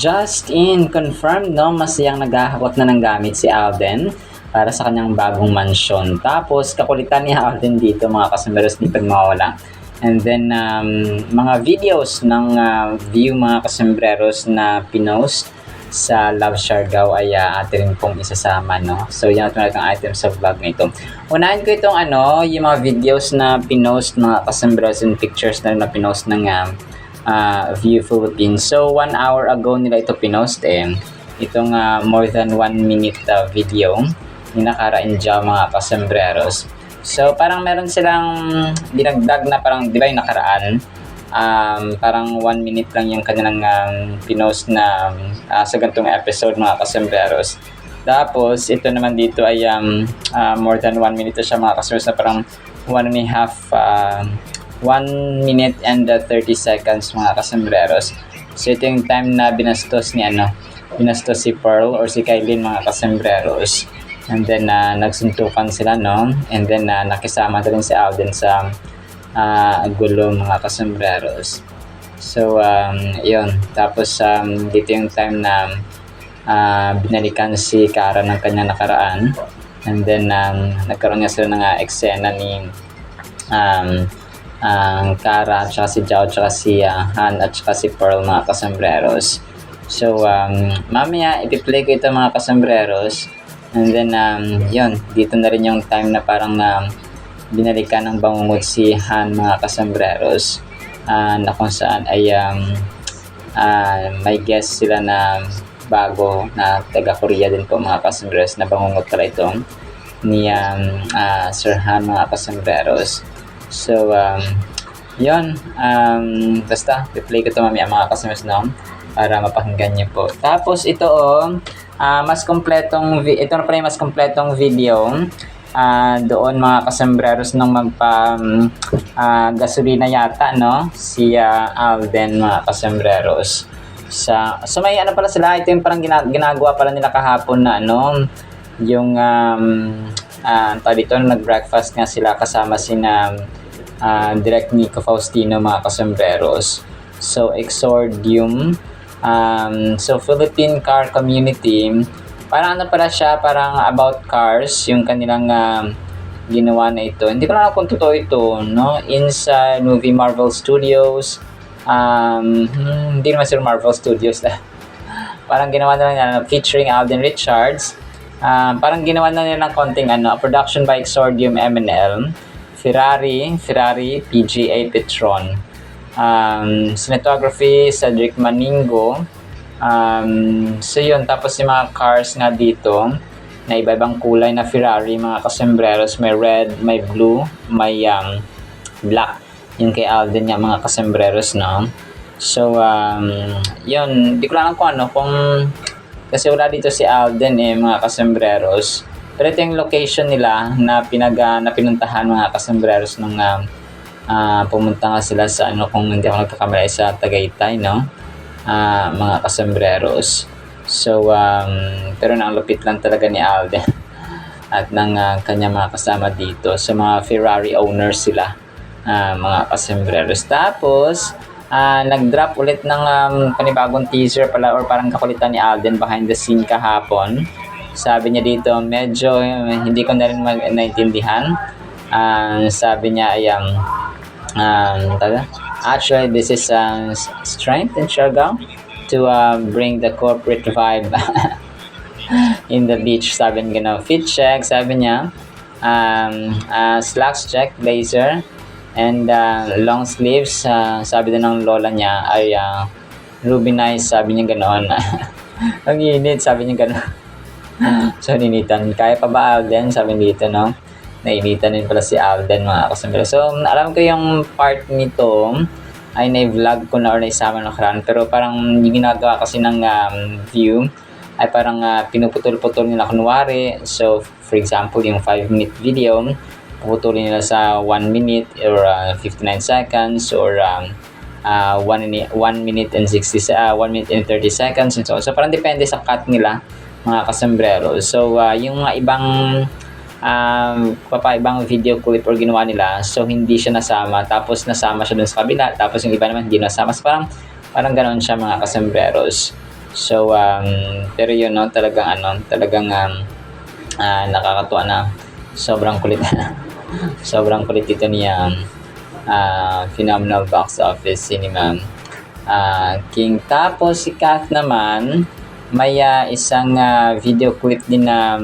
Just in, confirmed no, masayang naghahakot na ng gamit si Alden para sa kanyang bagong mansyon. Tapos, kakulitan ni Alden dito mga kasamberos, di pagmawala. And then, mga videos ng view mga kasembreros na pinost sa Love Siargao ay atin rin pong isasama, no? So, yan ito natin item sa vlog na ito. Unahin ko itong yung mga videos na pinost mga kasembreros and pictures na pinost ng View Philippines. So, 1 hour ago nila ito pinost itong more than 1 minute video ni nakaraan dyan mga kasembreros. So, parang meron silang dinagdag na parang, di ba yung nakaraan, parang 1 minute lang yung kanilang pinost na sa gantong episode mga kasembreros. Tapos, ito naman dito ay more than 1 minute siya mga kasembreros na parang 1 minute and 30 seconds mga kasembreros. So, ito yung time na binastos si Pearl or si Kylene mga kasembreros. And then, nagsuntukan sila, no? And then, nakisama rin si Alden sa gulo mga kasembreros. So, yun. Tapos, dito yung time na binalikan si Kara ng kanyang nakaraan. And then, nagkaroon nga sila ng eksena ni Kara, at saka si Jao, at saka si Han, at saka si Pearl mga kasembreros. So, mamaya, ipi-play ko ito mga kasembreros. And then, yun, dito na rin yung time na parang binalikan ng bangungot si Han mga kasembreros. Na kung saan ay may guest sila na bago na taga-Korea din po mga kasembreros na bangungot pala ito ni Sir Han mga kasembreros. So, yun, basta, i-play ko ito mamaya mga kasembreros, no? Para mapakinggan niyo po. Tapos, ito mas kompletong, ito na pala yung mas kompletong video doon mga kasembreros nung gasolina yata, no? Si Alden mga kasembreros. So, may pala sila, ito yung parang ginagawa pala nila kahapon na, yung dito nag-breakfast nga sila kasama sina Direct Nico Faustino mga kasembreros. So, Exordium. So, Philippine Car Community. Parang pala siya, parang about cars, yung kanilang ginawa na ito. Hindi ko lang kung totoo ito, no? Inside Movie Marvel Studios. Hindi naman sila Marvel Studios. Parang ginawa na nila featuring Alden Richards. Parang ginawa na nila ng konting production by Exordium MNL, Ferrari, PGA Petron. Cinematography, Cedric Maningo. So yun, tapos yung mga cars nga dito na iba-ibang kulay na Ferrari mga kasembreros, may red, may blue, may black. Yun kay Alden nga mga kasembreros, no? So, yun, di ko lang kung kasi wala dito si Alden mga kasembreros. Pero ito yung location nila na pinuntahan mga kasembreros nung pumunta nga sila sa kung hindi ako nagkakamali sa Tagaytay, no? Mga kasembreros. So, pero ang lupit lang talaga ni Alden at ng kanya mga kasama dito. So, mga Ferrari owners sila, mga kasembreros. Tapos, nag-drop ulit ng panibagong teaser pala or parang kakulitan ni Alden behind the scene kahapon. Sabi niya dito, medyo hindi ko na rin naintindihan. Sabi niya ay actually, this is strength in Siargao to bring the corporate vibe in the beach. Sabi niya, fit check, sabi niya, slacks check, blazer, and long sleeves. Sabi din ng lola niya ay ruby nice, sabi niya ganoon. Ang init, sabi niya ganoon. So, ninitan. Kaya pa ba Alden? Sabi dito, no? Nainitan din pala si Alden mga kasembreros. So, alam ko yung part nito ay na-vlog ko na or naisama na nakaraan. Pero parang yung ginagawa kasi ng view ay parang pinuputol-putol nila kunwari. So, for example, yung 5-minute video, puputulin nila sa 1 minute or 59 seconds or 1 minute and 1 minute and 30 seconds. And so parang depende sa cut nila mga kasembreros. So, yung mga ibang ibang video clip or ginawa nila, so hindi siya nasama, tapos nasama siya dun sa kabila, tapos yung iba naman hindi nasama. So parang ganoon siya mga kasembreros. So, pero yun, no, nakakatuwa na sobrang kulit. Sobrang kulit ito niya. Phenomenal box office cinema King. Tapos si Kath naman, may isang video clip din na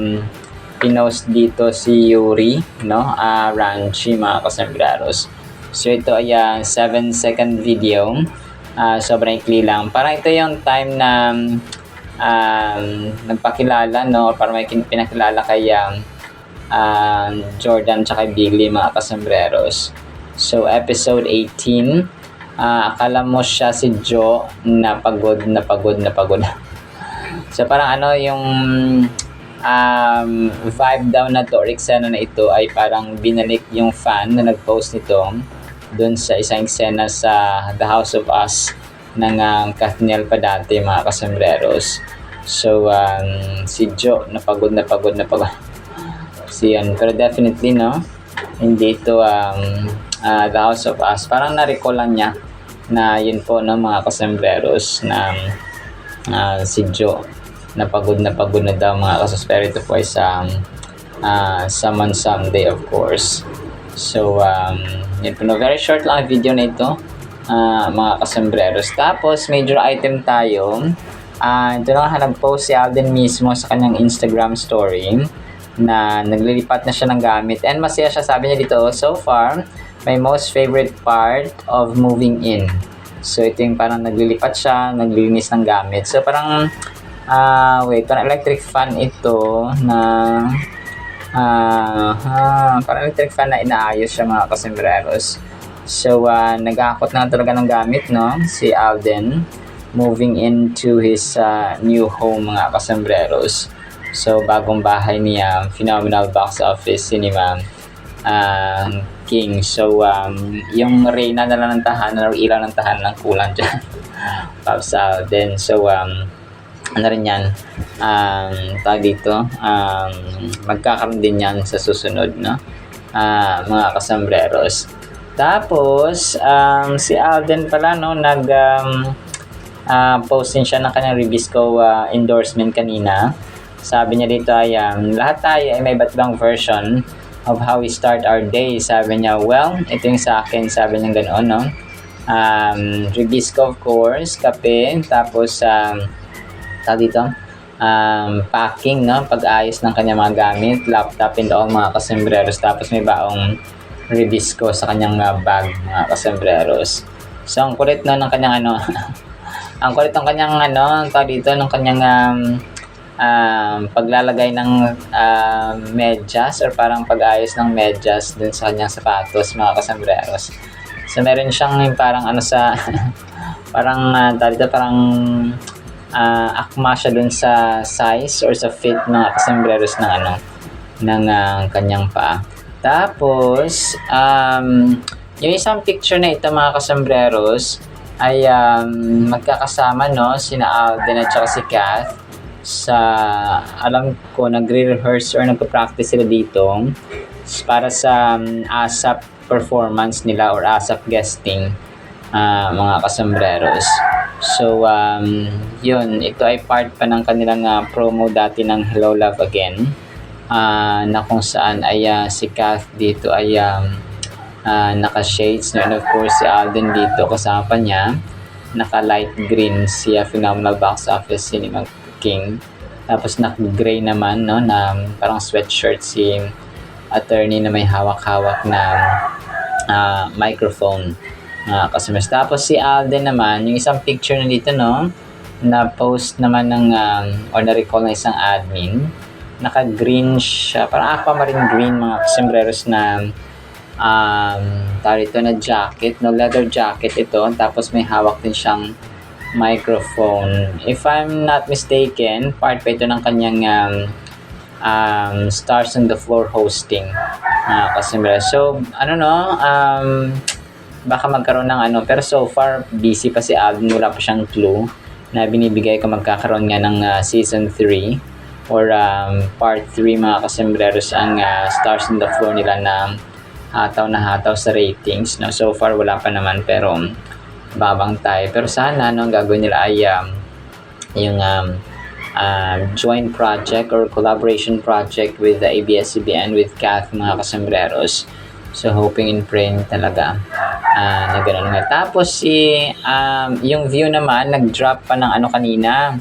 pinost dito si Yuri, no? Ranchi, mga kasambreros. So ito ay 7-second video. Sobrang ikli lang. Parang ito yung time na nagpakilala, no? Or parang may pinakilala kay Jordan tsaka Bigly, mga kasambreros. So episode 18, akala mo siya si Joe na pagod. So parang yung vibe daw na to or eksena na ito ay parang binalik yung fan na nag-post nito doon sa isang eksena sa The House of Us ng Kathniel pa dati, mga kasambreros. So si Joe na pagod. Pero definitely, no, hindi ito The House of Us. Parang na-recall lang niya na yun po, no, mga kasambreros, na si Joe na pagod na daw, mga kasos. Pero ito po ay sa Summon Someday, of course. So yun po, no, very short lang ang video na ito, mga kasambreros. Tapos major item tayo. Ito lang nag-post si Alden mismo sa kanyang Instagram story na naglilipat na siya ng gamit, and masaya siya. Sabi niya dito, so far my most favorite part of moving in. So ito yung parang naglilipat siya, naglilinis ng gamit. So parang parang electric fan ito na parang electric fan na inaayos siya, mga kasambreros. So nag-aakot na talaga ng gamit, no, si Alden, moving into his new home, mga kasambreros. So bagong bahay niya, phenomenal box office cinema King. So yung Reyna na lang ng tahanan or ilaw ng tahanan ng kulang dyan. Pops Alden. So ano rin yan, tawag dito, magkakaroon din yan sa susunod, no, mga kasambreros. Tapos si Alden pala, no, post din siya ng kanyang Ribisco endorsement kanina. Sabi niya dito ay lahat tayo ay may iba't ibang version of how we start our day. Sabi niya, well, ito yung sa akin. Sabi niya ganoon, no? Ribisco, of course, kape, tapos dito, packing, no? Pag-ayos ng kanyang mga gamit, laptop and all, mga kasambreros. Tapos may baong Ribisco sa kanyang bag, mga kasambreros. So ang kulit, no, ng kanyang ang kulit ng kanyang dito, ng kanyang paglalagay ng medyas or parang pag-ayos ng medyas dun sa kanyang sapatos, mga kasambreros. So meron siyang parang sa parang parang akma siya dun sa size or sa fit, mga kasambreros, ng kanyang paa. Tapos yung isang picture na ito, mga kasambreros, ay magkakasama, no, sina Alden at saka si Kath. Alam ko, nagre-rehearse or nagpa-practice sila dito para sa ASAP performance nila or ASAP guesting, mga kasambreros. So yun, ito ay part pa ng kanilang promo dati ng Hello Love Again, na kung saan ay si Kath dito ay naka-shades, no? And of course si Alden dito kasama pa niya, naka-light green si phenomenal box office cinema King. Tapos naka-gray naman, no, na parang sweatshirt si attorney na may hawak-hawak na microphone, customers. Tapos si Alden naman, yung isang picture na dito, no, na post naman ng or na-recall ng isang admin, naka-green siya, parang aquamarine green, mga sombreros na ito na jacket, no, leather jacket ito. Tapos may hawak din siyang microphone. If I'm not mistaken, part pa ito ng kanyang Stars on the Floor hosting, customer. So baka magkaroon ng pero so far busy pa si Alden, wala pa siyang clue na binibigay kung magkakaroon nga ng season 3 or part 3, mga kasembreros, ang Stars on the Floor nila na hataw sa ratings, no. So far wala pa naman, pero babang tayo. Pero sana ang gagawin nila ay yung joint project or collaboration project with the ABS-CBN with Kath, mga kasembreros. So hoping and praying talaga na gano'n nga. Tapos yung view naman, nag-drop pa ng kanina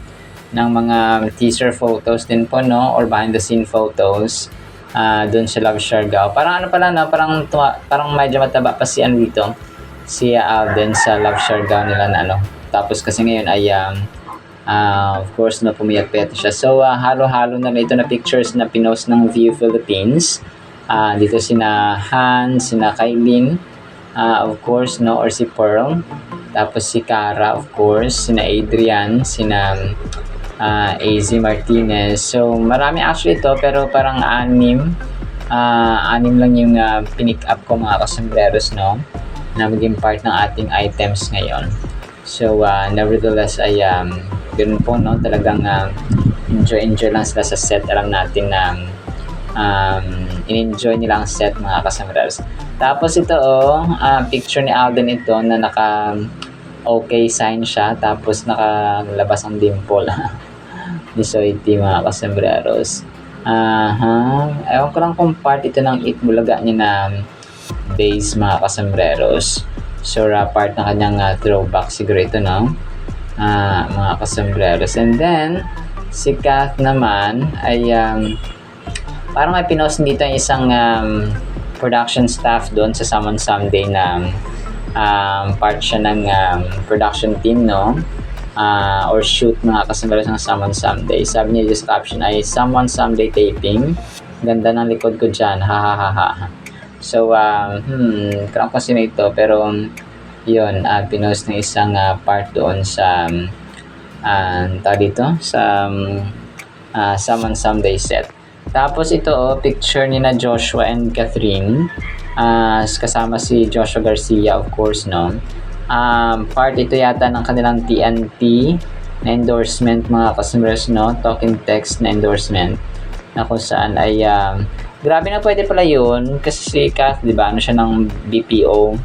ng mga teaser photos din po, no, or behind the scene photos doon sa Love Siargao. Parang pala, no, parang medyo mataba pa si dito, si Alden sa Love Siargao nila na Tapos kasi ngayon ay of course, no, pumiyat-piyat siya. So, halo-halo na ito na pictures na pinost ng View Philippines. Dito sina Han, sina Kailin, of course, no, or si Pearl. Tapos si Cara, of course, sina Adrian, sina AZ Martinez. So, marami actually ito, pero parang anim lang yung pinick up ko, mga kasembreros, no, na maging part ng ating items ngayon. So, nevertheless, ay ganun po, no, talagang enjoy lang sila sa set. Alam natin na in-enjoy nila ang set, mga kasembreros. Tapos ito, picture ni Alden ito na naka-okay sign siya. Tapos nakalabas ang dimple. Ni Soiti, mga kasembreros. Ewan ko lang kung part ito ng Itbulaga niya na base, mga kasembreros. So, part ng kanyang throwback siguro ito, no? Mga kasembreros. And then, si Kath naman ay parang may pinost dito yung isang production staff doon sa Summon Someday na part siya ng production team, no? Or shoot, mga kasembreros, ng Summon Someday. Sabi niya sa caption ay Summon Someday taping. Ganda ng likod ko dyan, ha. So, parang kung sino ito, pero yun, pinost ng isang part doon sa sa Summon Someday set. Tapos ito, picture ni na Joshua and Catherine, kasama si Joshua Garcia, of course, no. Part ito yata ng kanilang TNT na endorsement, mga kasembreros, no, talking text na endorsement, na kung saan ay grabe na pwede pala yun kasi si Kath, di ba, siya ng BPO,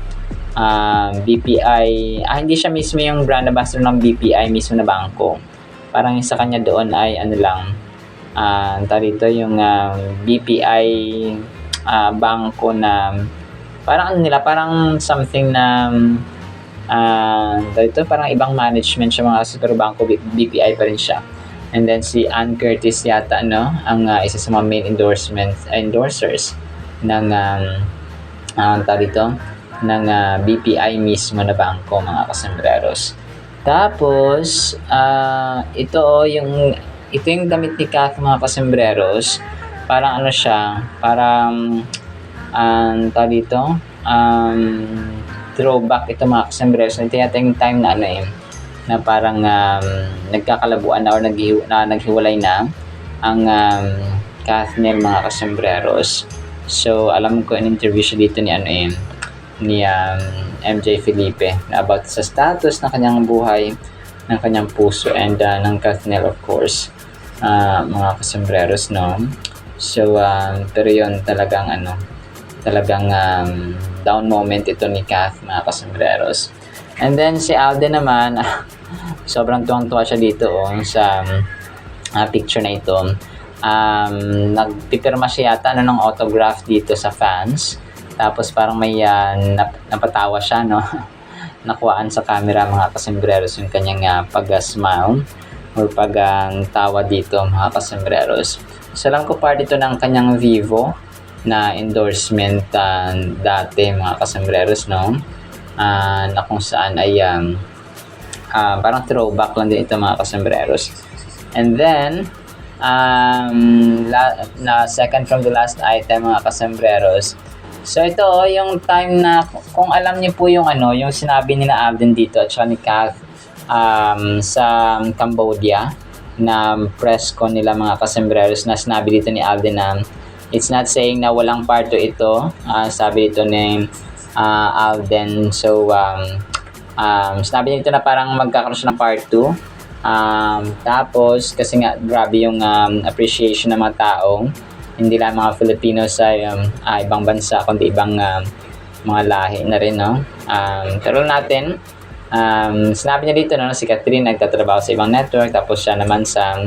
BPI, hindi siya mismo yung brand ambassador ng BPI mismo na bangko. Parang sa kanya doon ay yung BPI bangko na parang parang something na parang ibang management siya, mga super bangko, BPI pa rin siya. And then si Ann Curtis yata, no, ang isa sa mga main endorsers ng ng BPI mismo na bangko, mga kasembreros. Tapos ito yung damit ni Kath, mga kasembreros. Parang siya, parang throwback ito, mga kasembreros. Ito yata yung time na na parang nagkakalabuan na or naghiwalay na ang Kathniel, mga kasembreros. So, alam ko in-interview siya dito ni MJ Felipe na about sa status ng kanyang buhay, ng kanyang puso, and ng Kathniel, of course, mga kasembreros, no. So, pero yun, talagang down moment ito ni Kath, mga kasembreros. And then si Alden naman, sobrang tuwang-tuwa siya dito sa picture na ito. Nagpipirma siya yata ng autograph dito sa fans. Tapos parang may napatawa siya, no? Nakuhaan sa camera, mga kasembreros, yung kanyang pag-smile or pag-tawa dito, mga kasembreros. So, alam ko part ito ng kanyang Vivo na endorsement dati, mga kasembreros, no? Na kung saan ay parang throwback lang din ito, mga kasembreros. And then second from the last item, mga kasembreros. So ito yung time na, kung alam niyo po yung yung sinabi ni na Alden dito at saka ni Kath sa Cambodia na press con nila, mga kasembreros, na sinabi dito ni Alden na it's not saying na walang part 2 ito. Sabi dito ni Alden. So, sinabi nito na parang magkakaroon siya ng part 2. Tapos, kasi nga, grabe yung appreciation ng mga taong, hindi lang mga Filipino sa ibang bansa, kundi ibang mga lahi na rin, no? Pero natin, Sinabi niya dito, no, si Catherine nagtatrabaho sa ibang network, tapos siya naman sa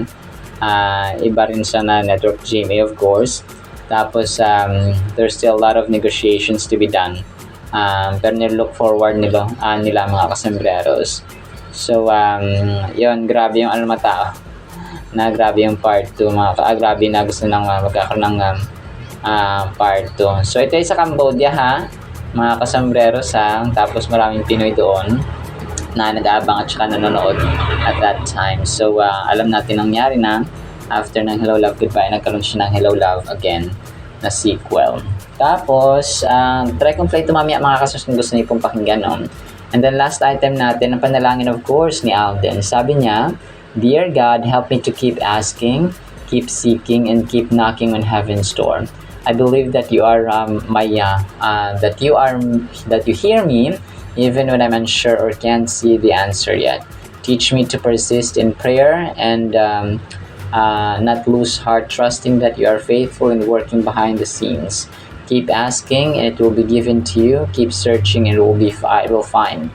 iba rin siya na network, GMA of course. Tapos there's still a lot of negotiations to be done. Pero nilook forward nila mga kasembreros. So yun, grabe yung matao na grabe yung part 2 grabe na gusto nang magkakaroon ng part 2. So ito ay sa Cambodia ha, mga kasembreros ha, tapos maraming Pinoy doon na nag-aabang at saka nanonood at that time. So alam natin nangyari na after ng Hello Love Goodbye, nagkaroon siya ng Hello Love Again na sequel. Tapos try kong play ito mamaya mga kasus kung gusto niyo pong pakinggan, no? And then last item natin, ang panalangin of course ni Alden. Sabi niya, Dear God, help me to keep asking, keep seeking, and keep knocking on heaven's door. I believe that you are that you hear me even when I'm unsure or can't see the answer yet. Teach me to persist in prayer and not lose heart, trusting that you are faithful in working behind the scenes. Keep asking and it will be given to you. Keep searching and I will find.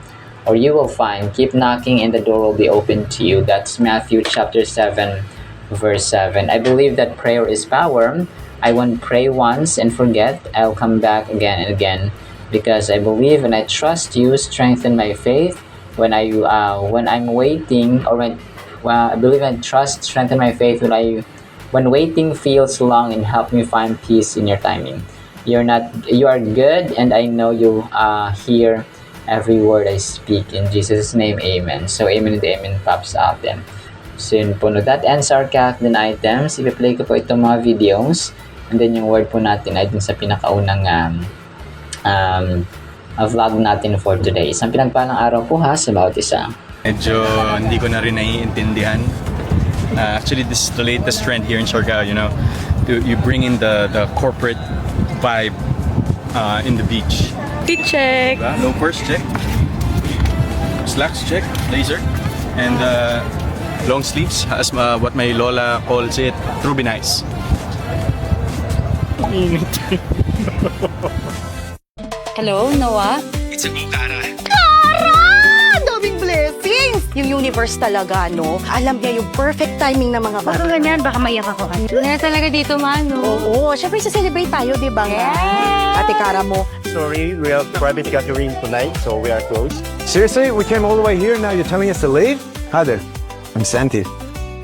Or you will find. Keep knocking and the door will be open to you. That's Matthew chapter 7, verse 7. I believe that prayer is power. I won't pray once and forget. I'll come back again and again. Because I believe and I trust you, strengthen my faith when I'm waiting, or I believe and trust, strengthen my faith when waiting feels long, and help me find peace in your timing. You are good, and I know you hear every word I speak. In Jesus' name, amen. So amen and amen pops out then. So yun po, no, that ends our countdown items. I-play ko po itong mga videos, and then yung word po natin ay dun sa pinakaunang vlog natin for today. Isang pinagpalang araw po ha sa bawat isa. Medyo hindi ko na rin naiintindihan. Actually, this is the latest trend here in Siargao, you know. You bring in the corporate vibe in the beach. Fit check. No purse check. Slacks check. Blazer. And long sleeves, as what my lola calls it, ruby nice. Hello, Noah? It's a go, Kara. Kara! Daming blessings! Yung universe talaga, no? Alam niya yung perfect timing ng mga Baka ganyan, baka maiyak ako. Kaya talaga dito, Mano. Oo, syempre sa-celebrate tayo, di ba nga? Yeah! Ate Kara mo. Sorry, we have private gathering tonight, so we are closed. Seriously? We came all the way here, now you're telling us to leave? Hi there. I'm Santi.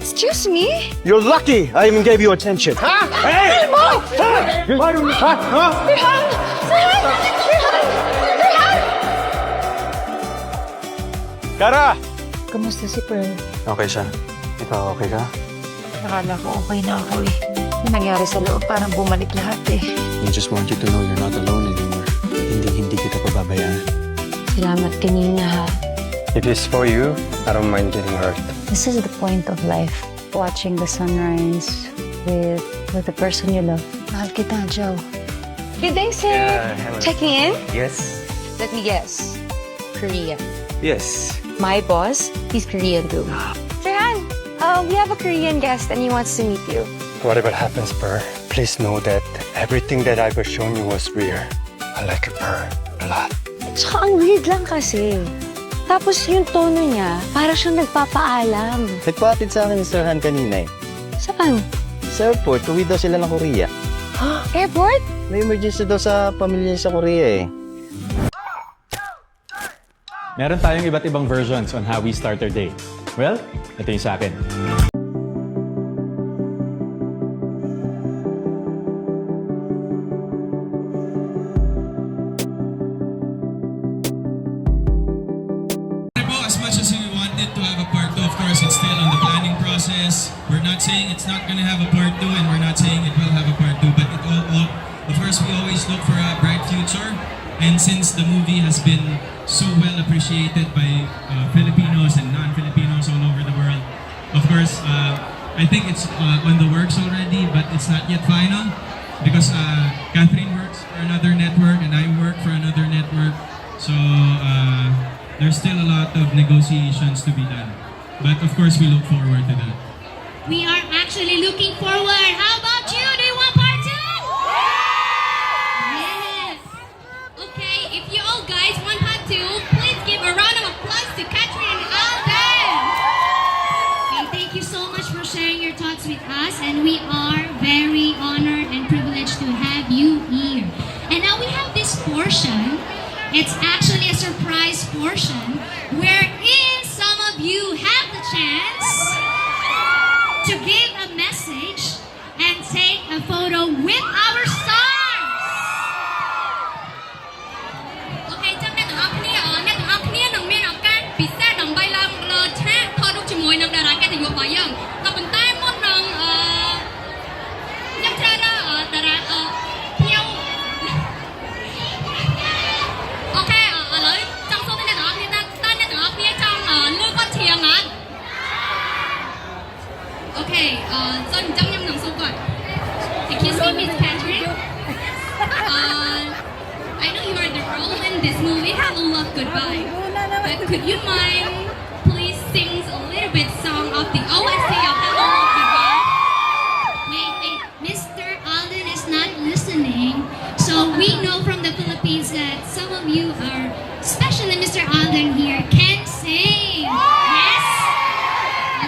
Excuse me? You're lucky I even gave you attention. Huh? Hey! Mo! Why don't you... Huh? Kara! Kamusta si Pearl? Okay siya. Ikaw, okay ka? Nakala ko okay na ako eh. Yung nangyari sa loob, parang bumalik lahat eh. We just want you to know you're not alone anymore. Hindi kita pababayaan. Salamat kanina ha. If it's for you, I don't mind getting hurt. This is the point of life. Watching the sunrise with the person you love. Mahal kita, Joe. Good day, sir. hello. Checking in? Yes. Let me guess. Korea. Yes. My boss, he's Korean too. Sir Han, we have a Korean guest and he wants to meet you. Whatever happens, Per, please know that everything that I've shown you was real. I like it, Per, a lot. Tsaka ang weird lang kasi. Tapos yung tono niya, para siyang nagpapaalam. Nagpatid sa akin ni Sir Han kanina eh. Saan? Sa airport, uwi daw sila ng Korea. Airport? May emergency daw sa pamilya niya sa Korea eh. Meron tayong iba't ibang versions on how we start our day. Well, ito yung sa akin. As much as we wanted to have a part 2, of course, it's still on the planning process. We're not saying it's not going to have a part 2, and we're not saying it will have a part 2, but of course, we always look for a bright future. And since the movie has been so well appreciated by Filipinos and non-Filipinos all over the world, of course, I think it's on the works already, but it's not yet final because Catherine works for another network and I work for another network. So there's still a lot of negotiations to be done. But of course, we look forward to that. We are actually looking forward. How about you? Do you want part 2? Yes. Okay, if you all guys want part 2, please give a round of applause to sharing your thoughts with us, and we are very honored and privileged to have you here. And now we have this portion. It's actually a surprise portion wherein some of you have the chance to give a message and take a photo with our stars. Okay, ចឹងអ្នកទាំងអស់គ្នានឹងមានឱកាសពិសេសដើម្បីឡើងលើឆាកថតរូបជាមួយនឹងតារាកិត្តិយសរបស់យើងក៏ប៉ុន្តែមុននឹងខ្ញុំត្រូវតារាភ្ញៀវអូខេឥឡូវចង់សួរអ្នកទាំងអស់គ្នាតើអ្នកទាំងអស់គ្នាចង់លើគាត់ច្រៀងអត់អូខេសូមអញ្ចឹងខ្ញុំនឹងសួរគាត់ Excuse me, Miss Catherine. I know you are the role in this movie, Hello Love Goodbye. But could you mind please sing a little bit song of the OST of Hello Love Goodbye? Wait, Mr. Alden is not listening. So we know from the Philippines that some of you are, especially Mr. Alden here, can sing. Yes?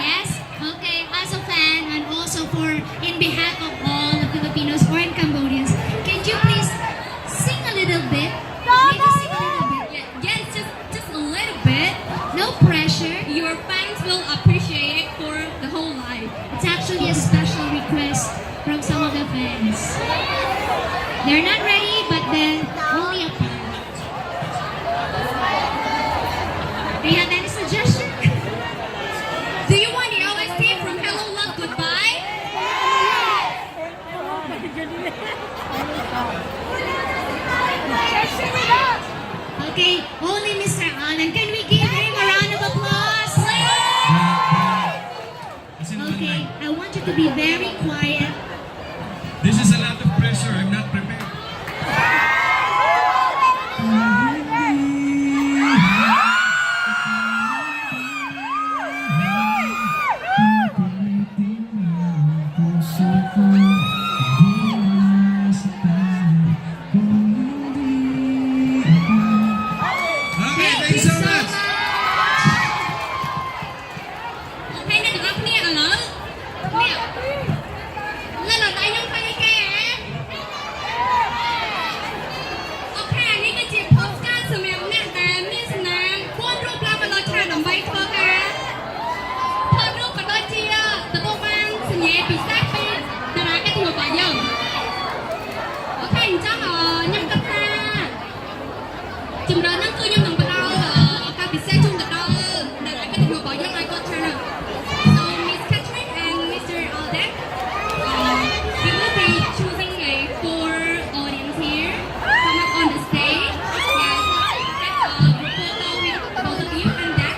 Yes? Okay, as a fan and also for in behalf of all the Filipinos or in Cambodians, can you please sing a little bit? Maybe sing a little bit. Yes, just a little bit. No pressure. Your fans will appreciate it for the whole life. It's actually a special request from some of the fans. They're not ready, but then only a part. Do you have any suggestion? Do you want the OST from Hello Love Goodbye? Okay, only Mr. Allen. Can we give him a round of applause? Okay, I want you to be very quiet. This is a lot of pressure. I'm not prepared. Okay, thank you so much. Okay,អ្នកទាំងអស់គ្នាឥឡូវនេះ tay nhung tay ke ok នេះគឺជា postcard សម្រាប់អ្នកដែលមានសំណាង4រូបឡើងមកដល់ឆាកដើម្បីធ្វើការថតរូបក៏ដូចជាទទួលបានសញ្ញាពិសេសពីតារាកិត្តិយសរបស់យើងអូខេអញ្ចឹងខ្ញុំគិតថាជំរឿនហ្នឹងគឺខ្ញុំនឹងផ្ដល់ឱកាសពិសេសជូនទៅដល់តារាកិត្តិយសរបស់យើងឲ្យគាត់ឆាន So Miss Catherine and Mr. Alden we will be choosing a 4 audience here come up on the stage. Yes, get a photo with both of you and then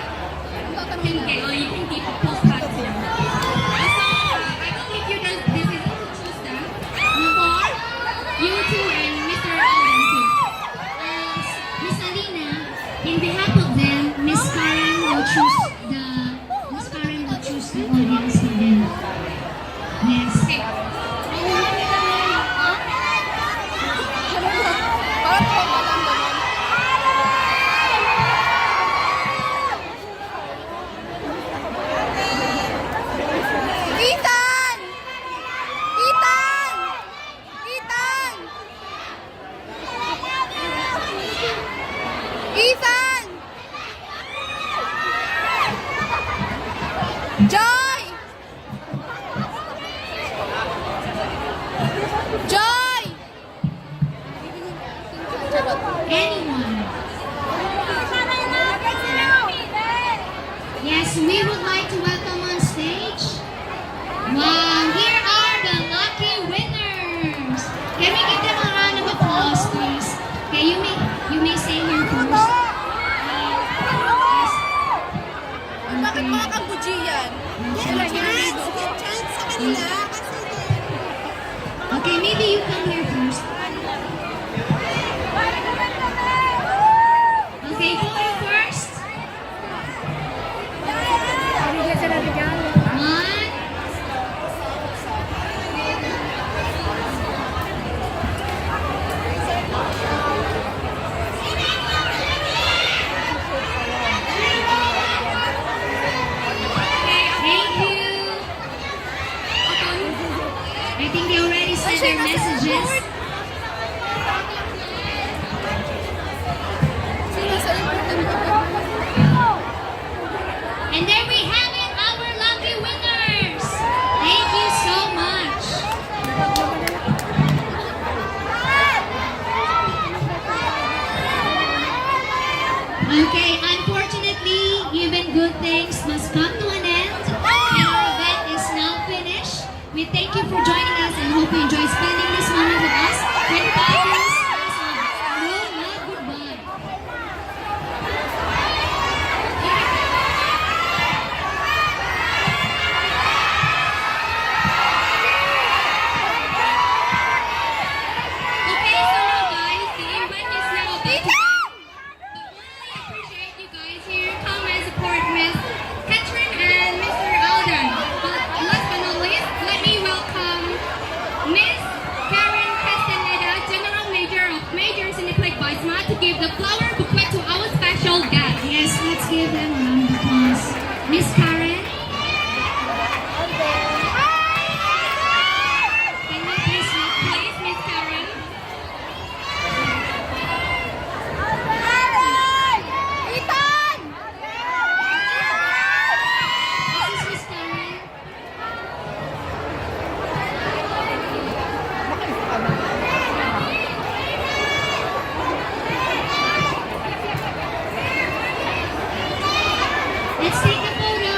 you can give a postcard to them. So I will leave you this decision to choose them. For you two and Mr. Alden too. Miss Alina, in behalf of them, Miss Karen will choose the audience for them. Yes. Ethan! Ethan! Ethan! Ethan! Joy! Joy! Anyone? Yes, we would like to welcome on stage. Wow, here are the lucky winners. Can we give them a round of applause, please? Okay, you may say here first. Yes. Bakit mga Cambodian? Okay, maybe you come here first. Okay, photo first. 1. Thank you. I think they already sent their messages. And there we have it, our lucky winners. Thank you so much. Okay, unfortunately, even good things must come to an end. And our event is now finished. We thank you for joining us and hope you enjoy spending this moment with us. Goodbye, please. No, not goodbye. Okay, so now guys, the event is now about to end. But really appreciate you guys here. Come and support Miss Catherine and Mr. Alden. But last but not least, let me welcome Miss Karen Castaneda, General Major of Majors in the Click Baisma, to give the flower bouquet to our special guest. Yes, let's give them a round of applause. Miss Karen. Can you please look, please, Miss Karen? This is Miss Karen. Let's take a photo.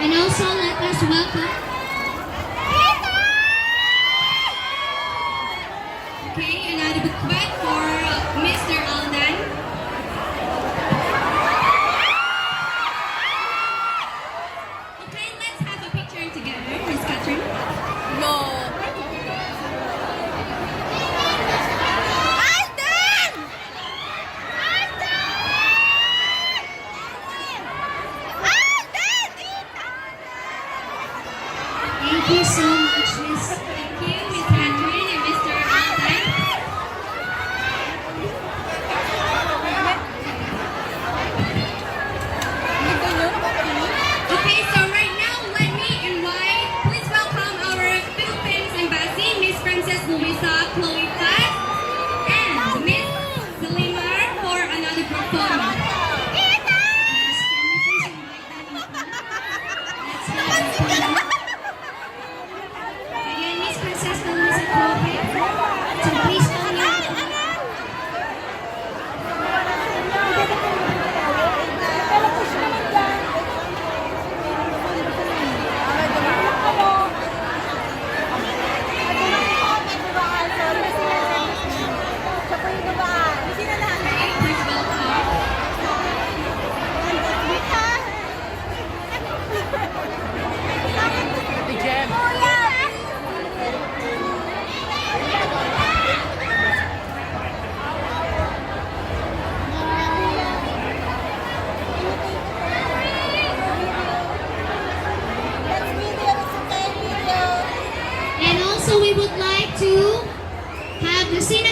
And also let us welcome. Okay, another bouquet for Mr. Alden. Okay, let's have a picture together, Miss Catherine. Thank you so much, Miss. Thank you, Miss Catherine and Mr. Alden. Okay, so right now, let me invite, please welcome our Philippines Embassy, Miss Princess Luisa Chloe Platt, and Miss Selimar for another group photo. Yes, can we please invite them up? Let's have a photo. Again, Miss Princess Luisa Chloe. So please come here. Please welcome. And also we would like to have the scene